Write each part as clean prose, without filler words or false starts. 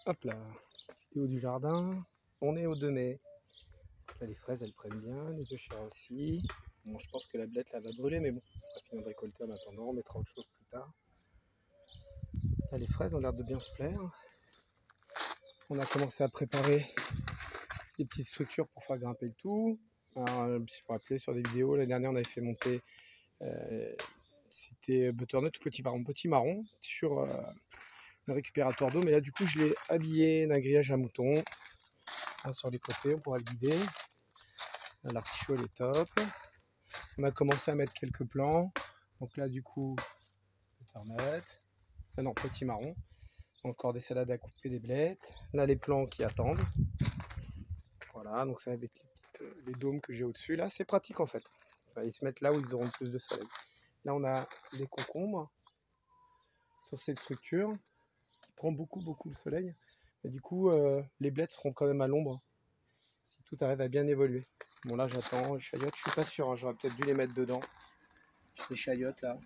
Hop là, petite vidéo du jardin. On est au 2 mai. Là, les fraises, elles prennent bien, les œufs chers aussi. Bon, je pense que la blette là va brûler, mais bon, on va finir de récolter en attendant. On mettra autre chose plus tard. Là, les fraises ont l'air de bien se plaire. On a commencé à préparer des petites structures pour faire grimper le tout. Alors, si vous vous rappelez sur des vidéos, l'année dernière, on avait fait monter c'était butternut petit marron sur le récupérateur d'eau. Mais là, du coup, je l'ai habillé d'un grillage à mouton. Sur les côtés, on pourra le guider. L'artichaut, elle est top. On a commencé à mettre quelques plants. Donc là, du coup, butternut. Non, petit marron. Encore des salades à couper, des blettes. Là, les plants qui attendent. Voilà, donc c'est avec les dômes que j'ai au-dessus. Là, c'est pratique en fait. Enfin, ils se mettent là où ils auront le plus de soleil. Là, on a des concombres sur cette structure qui prend beaucoup le soleil. Et du coup, les blettes seront quand même à l'ombre si tout arrive à bien évoluer. Bon, là, j'attends les chayotes. Je suis pas sûr, hein. J'aurais peut-être dû les mettre dedans. Les chayotes là.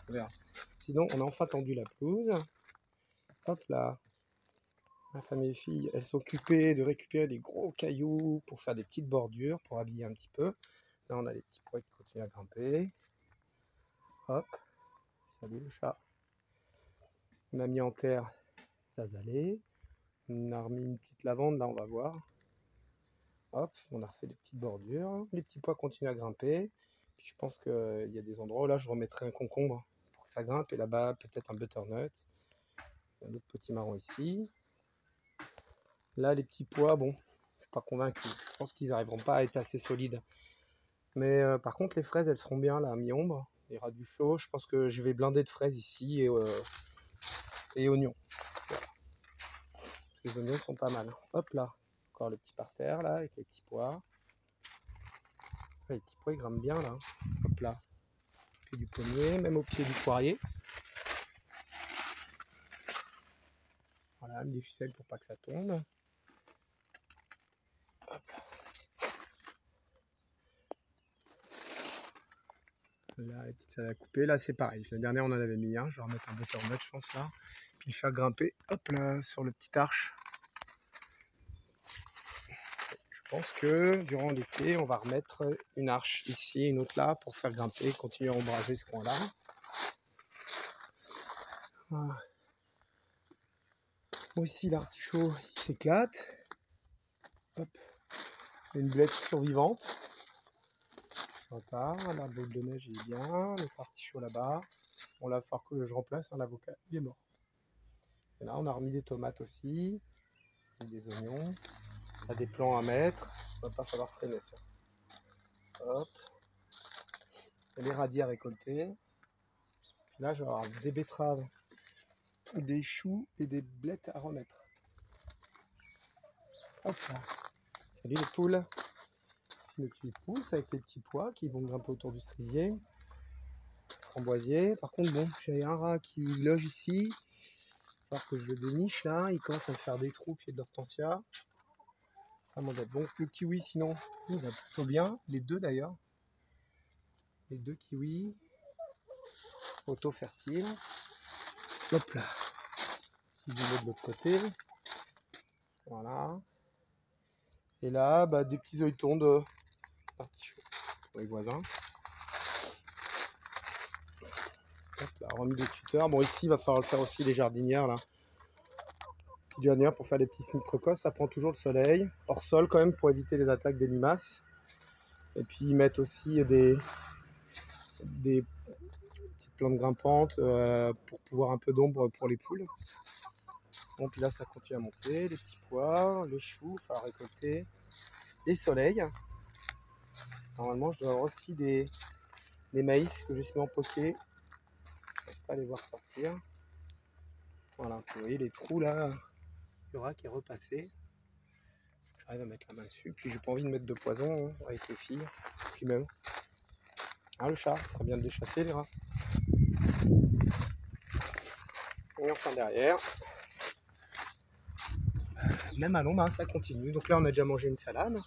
On verra. Sinon, on a enfin tendu la pelouse. Hop là. Ma femme et fille, elles s'occupaient de récupérer des gros cailloux pour faire des petites bordures, pour habiller un petit peu. Là, on a les petits pois qui continuent à grimper. Hop. Salut le chat. On a mis en terre les azalées. On a remis une petite lavande, là, on va voir. Hop, on a refait des petites bordures. Les petits pois continuent à grimper. Puis je pense qu'il y a des endroits où là, je remettrai un concombre pour que ça grimpe. Et là-bas, peut-être un butternut. Un autre petit marron ici. Là, les petits pois, bon, je suis pas convaincu. Je pense qu'ils n'arriveront pas à être assez solides. Mais par contre, les fraises, elles seront bien là, à mi-ombre. Il y aura du chaud. Je pense que je vais blinder de fraises ici et oignons. Voilà. Les oignons sont pas mal. Hop là, encore le petit parterre là, avec les petits pois. Ouais, les petits pois, ils grimpent bien là. Hop là. Au pied du pommier, même au pied du poirier. Voilà, des ficelles pour pas que ça tombe. Hop. Là, les petites salades à couper. Là, c'est pareil. La dernière, on en avait mis un. Je vais remettre un butternut, je pense, là. Puis le faire grimper, hop là, sur le petit arche. Je pense que durant l'été, on va remettre une arche ici et une autre là pour faire grimper, continuer à ombrager ce coin-là. Voilà. Bon, ici, l'artichaut, il s'éclate. Hop. Une blette survivante. Sympa. La boule de neige, il est bien. Le artichaut là-bas. Bon, là, il va falloir que je remplace. L'avocat, il est mort. Et là, on a remis des tomates aussi. Et des oignons. On a des plants à mettre. Il va pas falloir traîner ça. Hop. Et les radis à récolter. Puis là, je vais avoir des betteraves, des choux et des blettes à remettre. Hop là. Salut les poules. C'est le petit pousse avec les petits pois qui vont grimper autour du cerisier. Framboisier. Par contre, bon, j'ai un rat qui loge ici. Il va falloir que je le déniche là. Il commence à me faire des trous au pied de l'hortensia. Ça m'embête. Donc le kiwi, sinon, il va plutôt bien. Les deux d'ailleurs. Les deux kiwis. Auto-fertiles. Hop là. Je vais de l'autre côté. Voilà. Et là, bah, des petits œilletons de artichaut pour les voisins. Hop là, remis des tuteurs. Bon, ici, il va falloir le faire aussi les jardinières là. Petite jardinière pour faire des petits semis précoces. Ça prend toujours le soleil. Hors sol quand même pour éviter les attaques des limaces. Et puis mettre aussi des petites plantes grimpantes pour pouvoir un peu d'ombre pour les poules. Bon, puis là, ça continue à monter. Les petits pois, les choux, il va falloir récolter. Les soleils. Normalement, je dois avoir aussi des maïs que j'ai semé en potier. Je ne peux pas les voir sortir. Voilà, vous voyez les trous là, il y aura qui est repassé. J'arrive à mettre la main dessus. Puis j'ai pas envie de mettre de poison hein, avec les filles. Puis même. Ah, le chat, ça serait bien de les chasser les rats. Et enfin derrière. Même à l'ombre, hein, ça continue. Donc là on a déjà mangé une salade.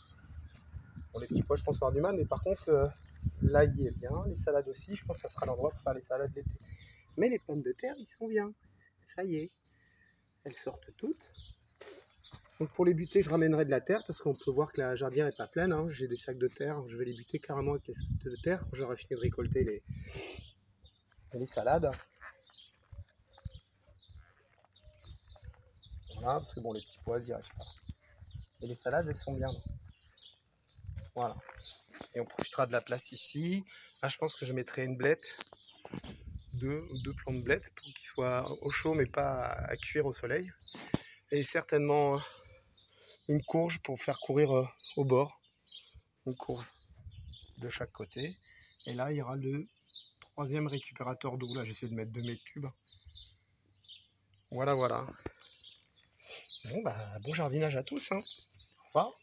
Bon, les petits pois je pense avoir du mal, mais par contre l'ail est bien, les salades aussi, je pense que ça sera l'endroit pour faire les salades d'été. Mais les pommes de terre, ils sont bien. Ça y est. elles sortent toutes. Donc pour les buter, je ramènerai de la terre parce qu'on peut voir que la jardinière n'est pas pleine. Hein. J'ai des sacs de terre, je vais les buter carrément avec les sacs de terre quand j'aurai fini de récolter les salades. Voilà, parce que bon, les petits pois, ils n'y arrivent pas. Et les salades, elles sont bien. Voilà. Et on profitera de la place ici. Là, je pense que je mettrai une blette, deux plants de blette pour qu'ils soient au chaud mais pas à cuire au soleil. Et certainement une courge pour faire courir au bord. Une courge de chaque côté. Et là, il y aura le troisième récupérateur d'eau. Là, j'essaie de mettre 2 mètres cubes. Voilà, voilà. Bon, bah, bon jardinage à tous. Hein. Au revoir.